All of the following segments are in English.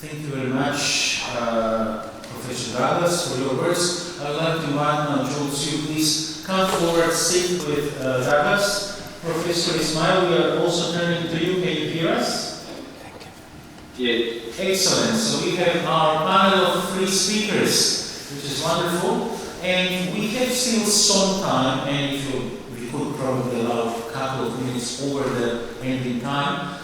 Thank you very much, Professor Douglas, for your words. I would like to invite now Jules, you please come forward, sit with Douglas. Professor Ismail, we are also turning to you. Can you hear us? Thank you. Yeah. Excellent. So we have our panel of 3 speakers, which is wonderful. And we have still some time, and if we could probably allow a couple of minutes over the ending time.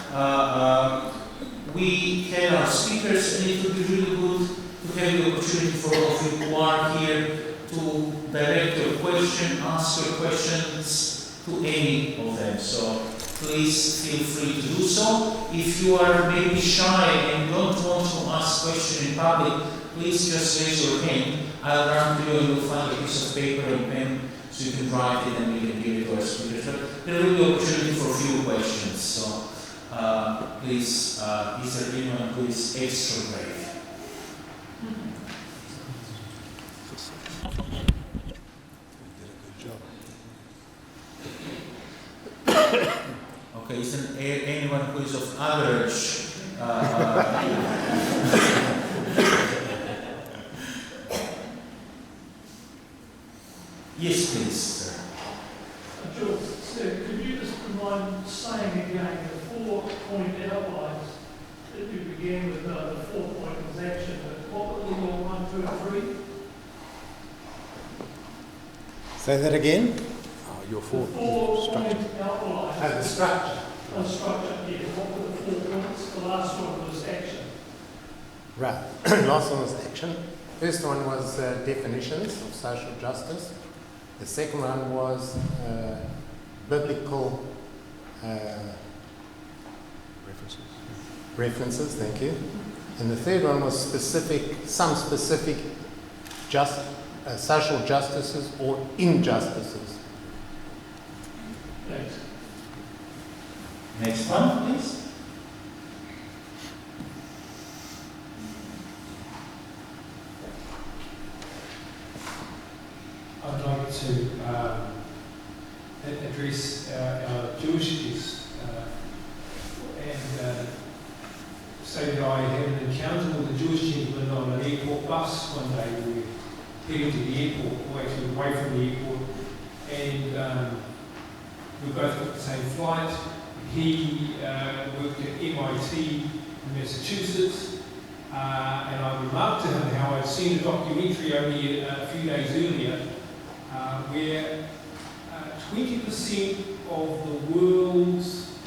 We have our speakers, and it would be really good to have the opportunity for all of you who are here to direct your question, ask your questions to any of them. So please feel free to do so. If you are maybe shy and don't want to ask questions in public, please just raise your hand. I'll run to you and you'll find a piece of paper and pen so you can write it and we can give it to our speakers. But there will be an opportunity for a few questions. So please, is there anyone who is extra brave? Okay, is there anyone who is of average? Yes, please, sir. George, sir, could you just mind saying again the 4-point outlines that you began with? The 4th point was action, but what were your 1, 2, and 3? Say that again? Oh, your 4 structure. point outlines. The structure. The structure, yeah. What were the 4 points? The last one was action. Right. Last one was action. First one was definitions of social justice. The second one was biblical references, thank you. And the third one was some specific social justices or injustices. Thanks. Next one, please. I'd like to address our Jewish guests and say that I had an encounter with a Jewish gentleman on an airport bus one day. We were heading to the airport, or actually away from the airport, and we both got the same flight. He worked at MIT in Massachusetts, and I remarked to him how I'd seen a documentary only a few days earlier where 20% of the world's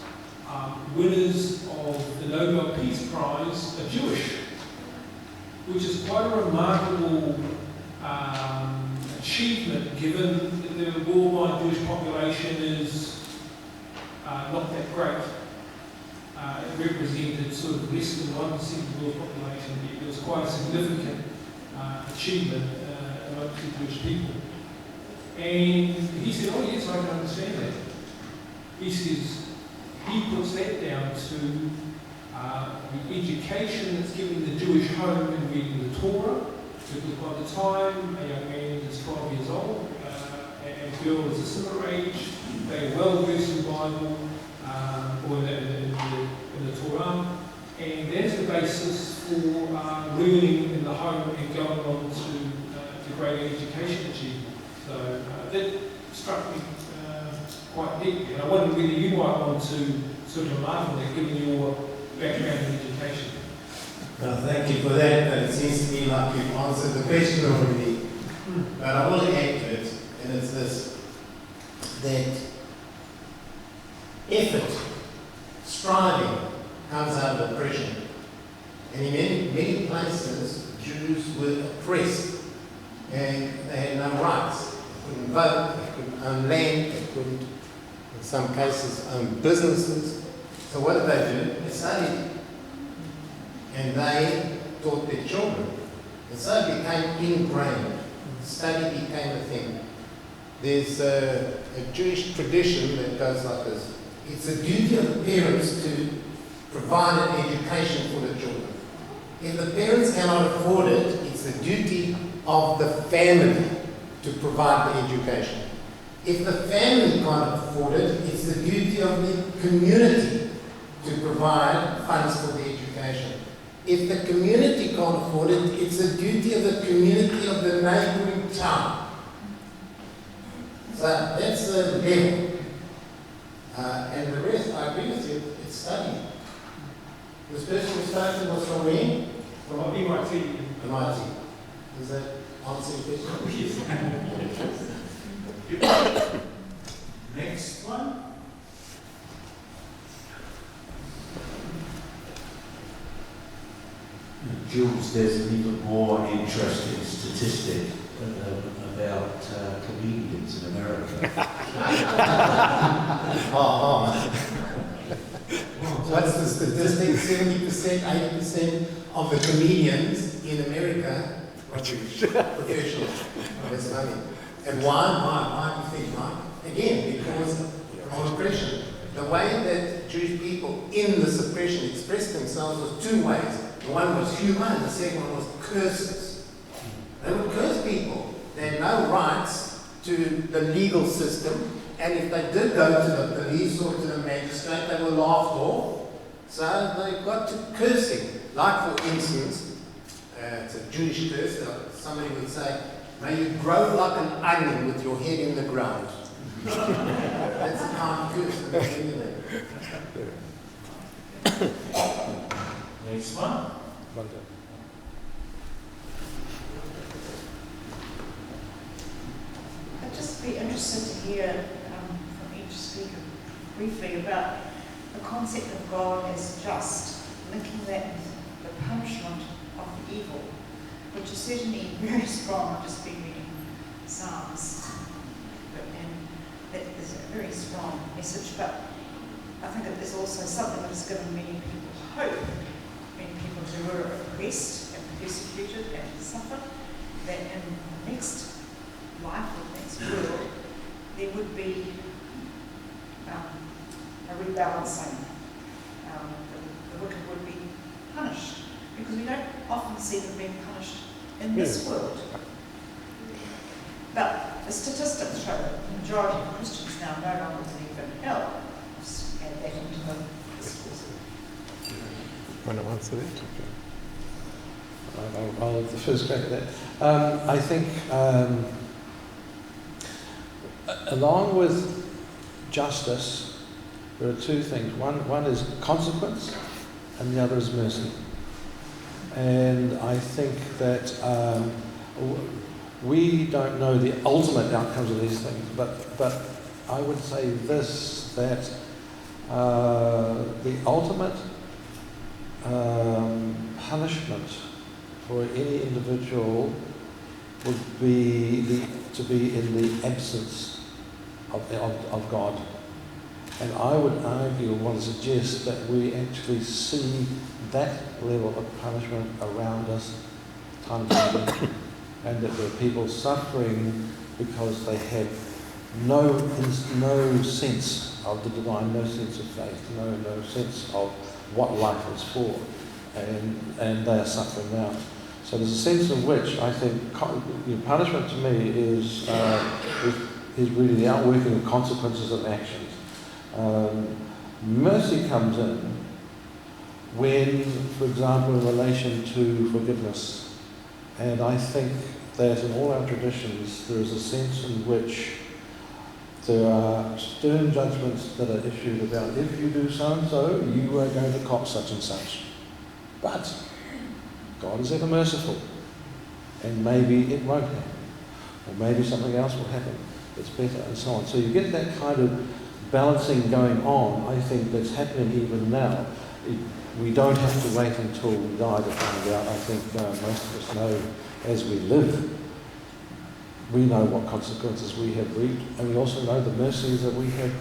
winners of the Nobel Peace Prize are Jewish, which is quite a remarkable achievement given that the worldwide Jewish population is not that great. It represented sort of less than 1% of the world population. It was quite a significant achievement amongst the Jewish people. And he said, oh yes, I can understand that. He says, he puts that down to the education that's given the Jewish home in reading the Torah, because by the time a young man is 12 years old and a girl is a similar age, they are well versed in the Bible or in the Torah, and that's the basis for learning in the home and going on to greater education achievement. So that struck me quite deeply, and I wondered whether you might want to sort of remark on that, given your background in education. Well, thank you for that, but it seems to me like you've answered the question already. But I will add to it, and it's this, that effort, striving, comes out of oppression. And in many places, Jews were oppressed, and they had no rights. They couldn't vote, they couldn't own land, they couldn't, in some cases, own businesses. So what did they do? They studied. And they taught their children. And so it became ingrained. Study became a thing. There's a Jewish tradition that goes like this. It's a duty of the parents to provide an education for the children. If the parents cannot afford it, it's the duty of the family to provide the education. If the family can't afford it, it's the duty of the community to provide funds for the education. If the community can't afford it, it's a duty of the community of the neighboring town. So that's the level. And the rest, I agree with you, it's studying. This person who started was from where? From MIT. MIT. Does that answer your question? Next one. Jules, there's an even more interesting statistic about comedians in America. What's the statistic? 70%, 80% of the comedians in America are professional. That's money. And why do you think, Mike? Again, because of oppression. The way that Jewish people in the suppression expressed themselves was two ways. One was humor and the second one was curses. They would curse people. They had no rights to the legal system, and if they did go to the police or to the magistrate, they were laughed off. So they got to cursing. Like, for instance, it's a Jewish curse, somebody would say, "May you grow like an onion with your head in the ground." That's the kind of curse that they're doing there. Next one. I'd just be interested to hear from each speaker briefly about the concept of God as just, linking that with the punishment of the evil, which is certainly very strong. I've just been reading Psalms, and that is a very strong message, but I think that there's also something that has given many people hope, many people who were oppressed and persecuted and suffered, that in the next life or next world, there would be a rebalancing. The wicked would be punished, because we don't often see them being punished in this world. But the statistics show that the majority of Christians now no longer believe in hell. Just add that into the discourse. Want to answer that? Okay. I'll have the first crack at that. I think along with justice, there are two things. One is consequence, and the other is mercy. And I think that we don't know the ultimate outcomes of these things, but I would say this, that the ultimate punishment for any individual would be to be in the absence of God. And I would argue, or want to suggest, that we actually see that level of punishment around us time and time, and that there are people suffering because they have no sense of the divine, no sense of faith, no sense of what life is for, and they are suffering now. So there's a sense in which I think punishment to me is really the outworking of consequences of actions. Mercy comes in when, for example, in relation to forgiveness, and I think that in all our traditions there is a sense in which there are stern judgments that are issued about if you do so and so, you are going to cop such and such. But God is ever merciful, and maybe it won't happen, or maybe something else will happen that's better, and so on. So you get that kind of balancing going on, I think, that's happening even now. We don't have to wait until we die to find out. I think most of us know as we live. We know what consequences we have reaped, and we also know the mercies that we have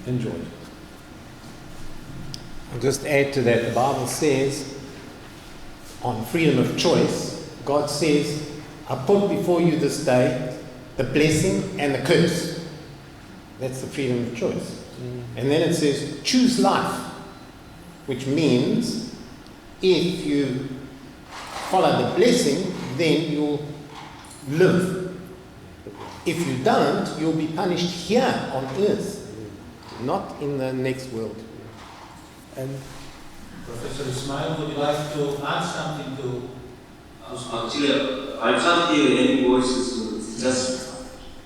enjoyed. I'll just add to that, the Bible says, on freedom of choice, God says, I put before you this day the blessing and the curse. That's the freedom of choice. And then it says, choose life, which means if you follow the blessing, then you'll live. If you don't, you'll be punished here on earth, not in the next world. And Professor Ismail, would you like to add something to? Actually, I can't hear any voices. It's just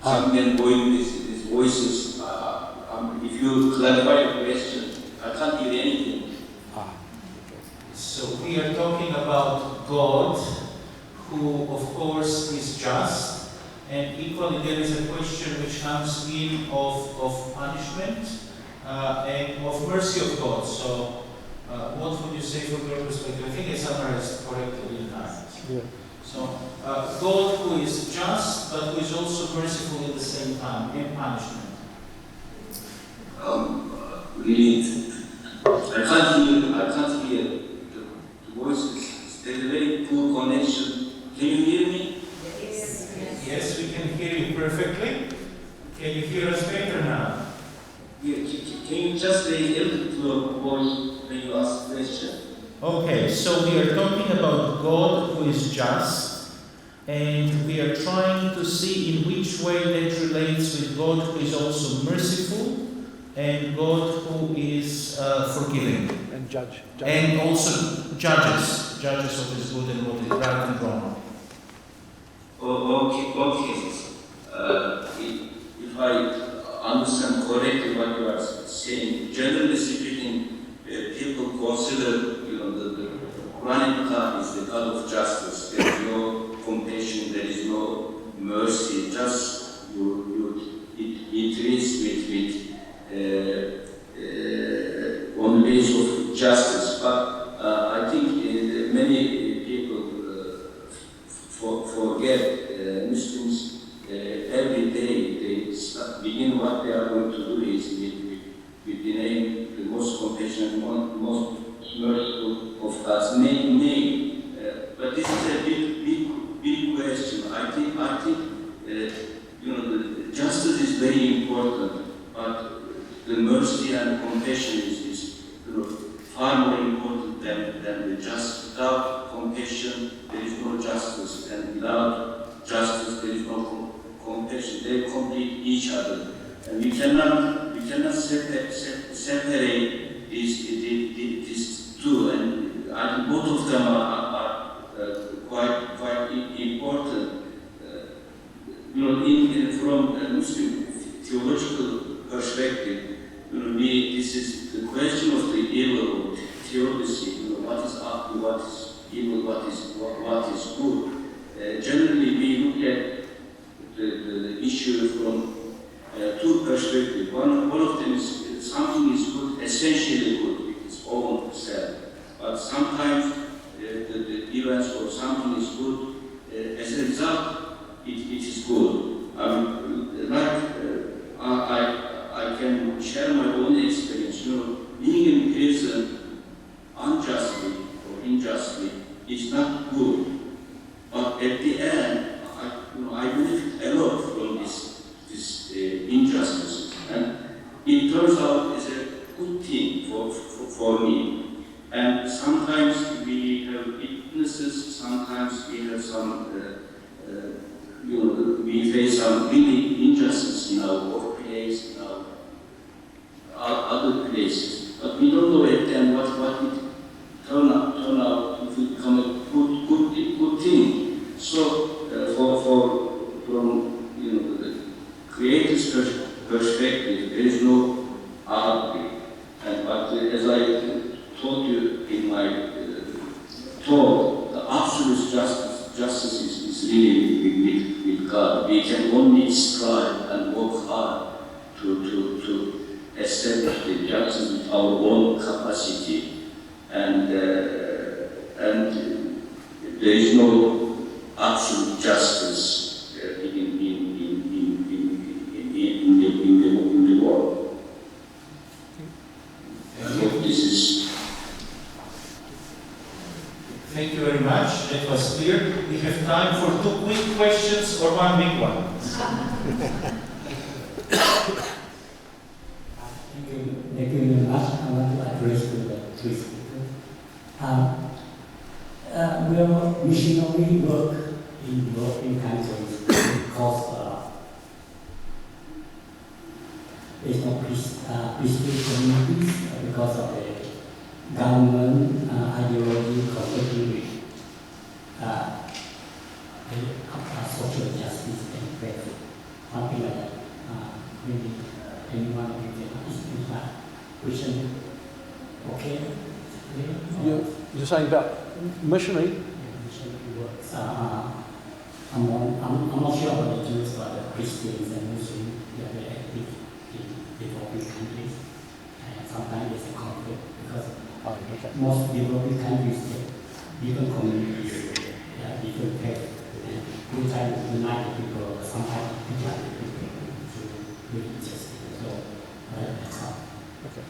some men going these voices. If you clarify the question, I can't hear anything. So we are talking about God, who of course is just, and equally there is a question which comes in of punishment and of mercy of God. So what would you say from your perspective? I think I summarized correctly in that. Yeah. So God who is just, but who is also merciful at the same time in punishment. Really, I can't hear the voices. There's a very poor connection. Can you hear me? Yes, we can hear you perfectly. Can you hear us better now? Yeah, can you just raise a little your voice when you ask the question? Okay, so we are talking about God who is just, and we are trying to see in which way that relates with God who is also merciful, and God who is forgiving. And judge. And also judges what is good and what is right and wrong. Okay. If I understand correctly what you are saying, generally speaking, people consider, the Quranic God is the God of justice. There is no compassion, there is no mercy. Just it is with on the basis of justice. But I think many people forget Muslims every day they begin what they are going to do is with the name, the most compassionate, most merciful of God's name. But this is a big question. I think the justice is very important, but the mercy and compassion is far more important than the justice. Without compassion, there is no justice, and without justice, there is no compassion. They complete each other, and we cannot separate these two. And I think both of them are quite important. From a Muslim theological perspective, this is the question of the evil theodicy. What is up, what is evil, what is good. Generally, we look at the issue from two perspectives. One of them is something is good, essentially good with its own self. But sometimes the events or something is good as a result. It is good. I can share my own experience. Being in prison unjustly or unjustly is not good. But at the end, I benefit a lot from this injustice, and it turns out as a good thing for me. And sometimes we have weaknesses. Sometimes we have some. We face some really injustice in our workplace, in our other places. But we don't know at the end what it turn out to become a good thing. So from the creator's perspective, there is no argument. But as I told you in my talk, the absolute justice is really with God. We can only strive and work hard to establish the justice with our own capacity, and there is no absolute justice in the world. I hope this is. Thank you very much. That was clear. We have time for 2 quick questions or 1 big one. Thank you very much. I want to address to the three speakers. Will missionary work in European countries because there's no peaceful communities because of the government ideology conflicting with social justice and faith, something like that. Maybe anyone can question. Okay. You're saying about missionary? Missionary works. I'm not sure about the Jews, but the Christians and Muslims, they are very active in developing countries. And sometimes there's a conflict because most developing countries have different communities, different faith. And we try to unite the people, sometimes divide the people to really just so that's how. Okay.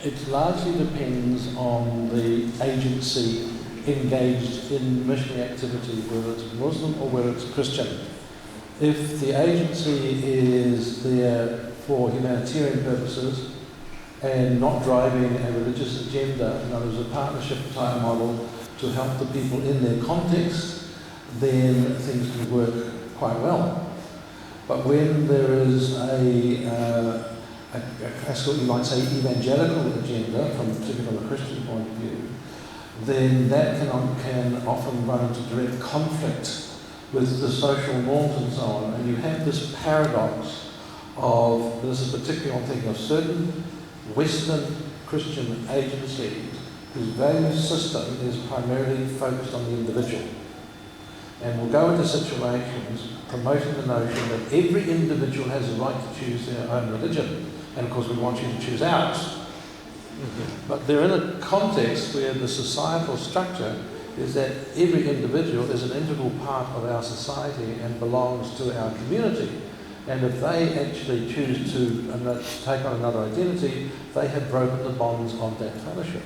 It largely depends on the agency engaged in missionary activity, whether it's Muslim or whether it's Christian. If the agency is there for humanitarian purposes and not driving a religious agenda, in other words, a partnership type model to help the people in their context, then things can work quite well. But when there is a classical, you might say, evangelical agenda from particularly a Christian point of view, then that can often run into direct conflict with the social norms and so on. And you have this paradox of, this is particularly, I'm thinking of certain Western Christian agencies whose value system is primarily focused on the individual. And we'll go into situations promoting the notion that every individual has a right to choose their own religion. And of course we want you to choose ours. But they're in a context where the societal structure is that every individual is an integral part of our society and belongs to our community. And if they actually choose to take on another identity, they have broken the bonds of that fellowship.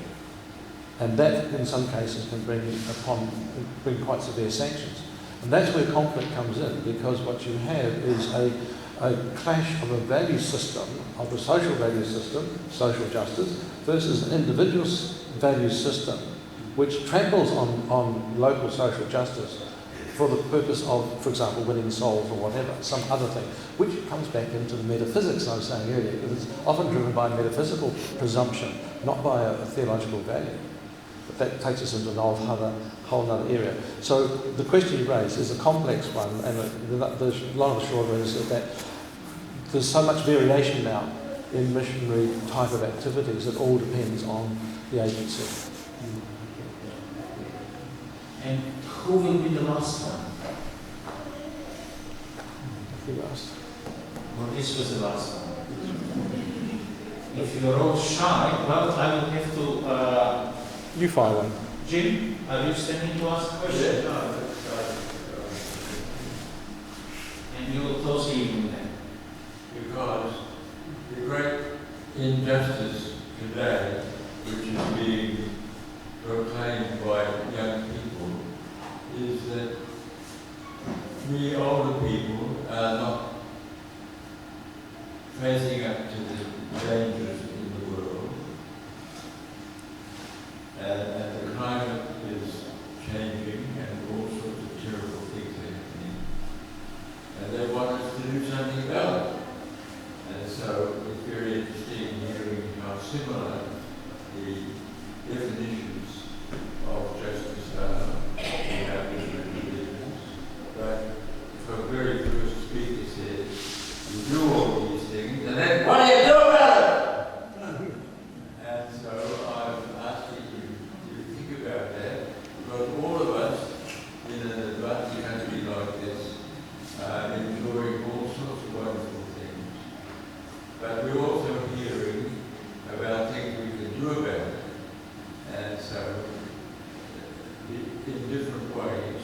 And that, in some cases, can bring quite severe sanctions. And that's where conflict comes in, because what you have is a clash of a value system, of a social value system, social justice, versus an individual value system, which tramples on local social justice for the purpose of, for example, winning souls or whatever, some other thing, which comes back into the metaphysics I was saying earlier, because it's often driven by metaphysical presumption, not by a theological value. But that takes us into a whole other area. So the question you raise is a complex one, and the long and short is that there's so much variation now in missionary type of activities. It all depends on the agency. And who will be the last one? Who last? Well, this was the last one. If you're all shy, well, I will have to... You fire one. Jim, are you standing to ask a question? Yeah, no, And you will close the evening then. because the great injustice today, which is being proclaimed by young people, is that we older people are not facing up to the dangers in the world, and the climate is changing and all sorts of terrible things are happening, and they want us to do something about it. And so it's very interesting hearing how similar the definitions of justice are in our different religions. But if a very first speaker says, you do all these things, and then what do you do about it? And so I'm asking you to think about that, because all of us in an advanced country like this are enjoying all sorts of wonderful things. But we're also hearing about things we can do about it. And so, in different ways,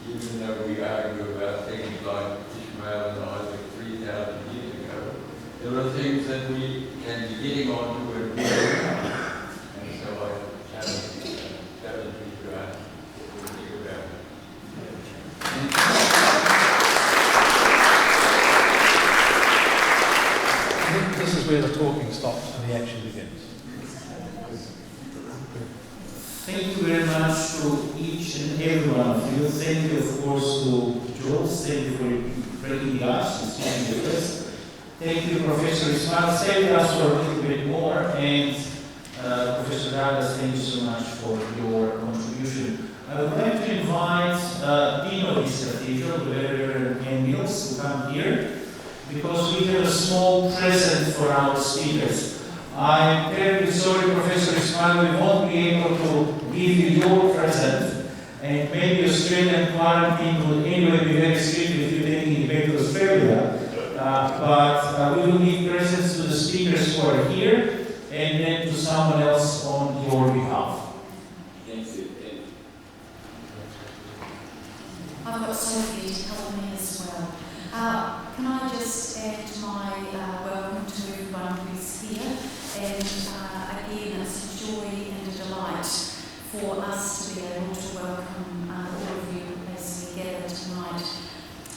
even though we argue about things like Ishmael and Isaac 3,000 years ago, there are things that we can be getting on to and doing now. And so I challenge you to think about it. This is where the talking stops and the action begins. Thank you very much to each and every one of you. Thank you, of course, to Jules. Thank you for breaking the ice and speaking with us. Thank you, Professor Ismail. Stay with us for a little bit more, and Professor Douglas, thank you so much for your contribution. I would like to invite Dean of this cathedral, Reverend Mills, to come here, because we have a small present for our speakers. I'm terribly sorry, Professor Ismail, we won't be able to give you your present, and maybe Australian quarantine will anyway be very strict with you taking it back to Australia. But we will give presents to the speakers who are here, and then to someone else on your behalf. Thank you. I've got Sophie to help me as well. Can I just add my welcome to everyone who's here, and again it's a joy and a delight for us to be able to welcome all of you as we gather tonight.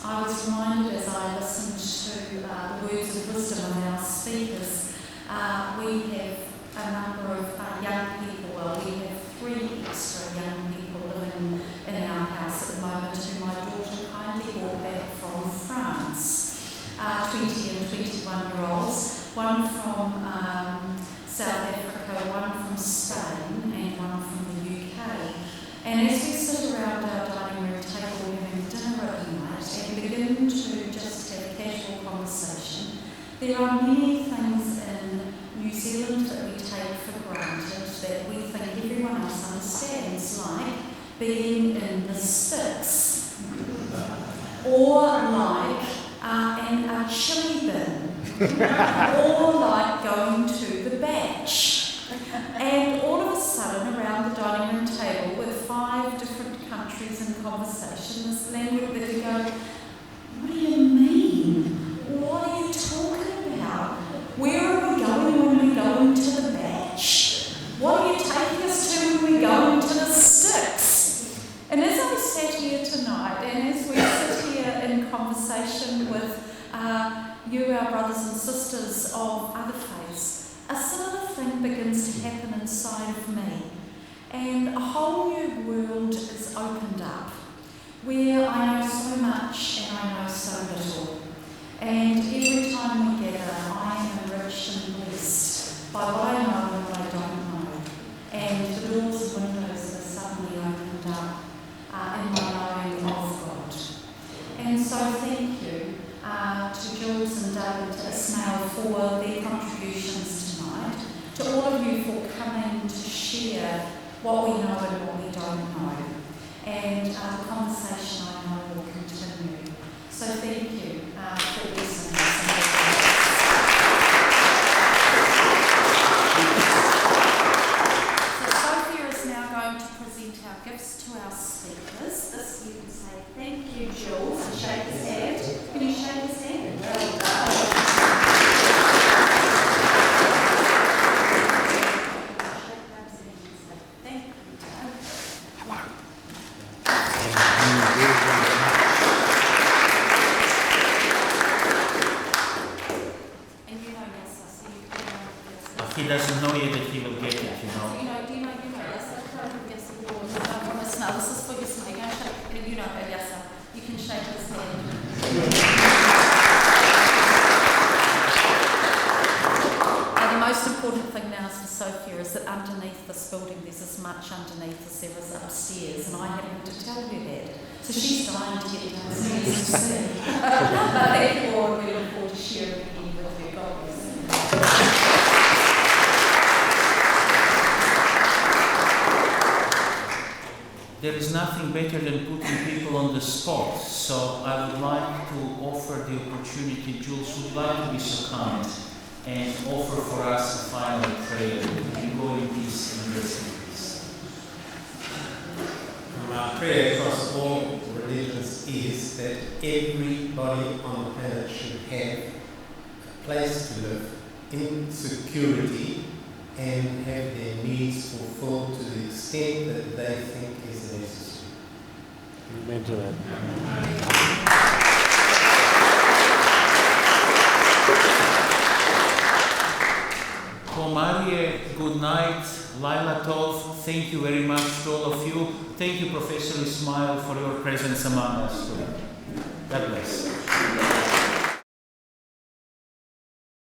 I was reminded as I listened to the words of wisdom of our speakers, we have a number of young people, well we have 3 extra young people living in our house at the moment who my daughter kindly brought back from France, 20 and 21-year-olds, one from South Africa, one from Spain and one from the UK. And as we sit around our dining room table having dinner at night and begin to just have casual conversation, there are many things in New Zealand that we take for granted that we think everyone else understands, like being in the sticks, or like a chili bin, or like going to the batch. And all of a sudden, around the dining room table, with 5 different countries in conversation, this language that you go, what do you mean? What are you talking about? Where are we going when we go into the batch? What are you taking us to when we go into the sticks? And as I sat here tonight, and as we sit here in conversation with you, our brothers and sisters of other faiths, a similar thing begins to happen inside of me. And a whole new world is opened up, where I know so much and I know so little. And every time we gather, I am enriched and blessed by what I know and what I don't know. And the doors and windows are suddenly opened up in my knowing of God. And so thank you to Jules and David Ismail for their contributions tonight, to all of you for coming to share what we know and what we don't know. And the conversation I know will continue. So thank you for listening. So Sophia is now going to present our gifts to our speakers. This you can say thank you, Jules, and shake his hand. Can you shake his hand? Well done. He doesn't know yet that he will get it, you know. Do you know, yes, yes, this is for your snake. And you know her, yes, you can shake his hand. And the most important thing now is for Sophia is that underneath this building there's as much underneath as there is upstairs, and I happened to tell her that. So she's dying to get downstairs to see. But therefore we look forward to sharing again with her. God bless. There is nothing better than putting people on the spot, so I would like to offer the opportunity, Jules would like to be so kind and offer for us a final prayer. We can go in peace and rest in peace. Our prayer across all religions is that everybody on the planet should have a place to live in security and have their needs fulfilled to the extent that they think is necessary. Amen to that. Marie, good night. Laila Tov, thank you very much to all of you. Thank you, Professor Ismail, for your presence among us today. God bless.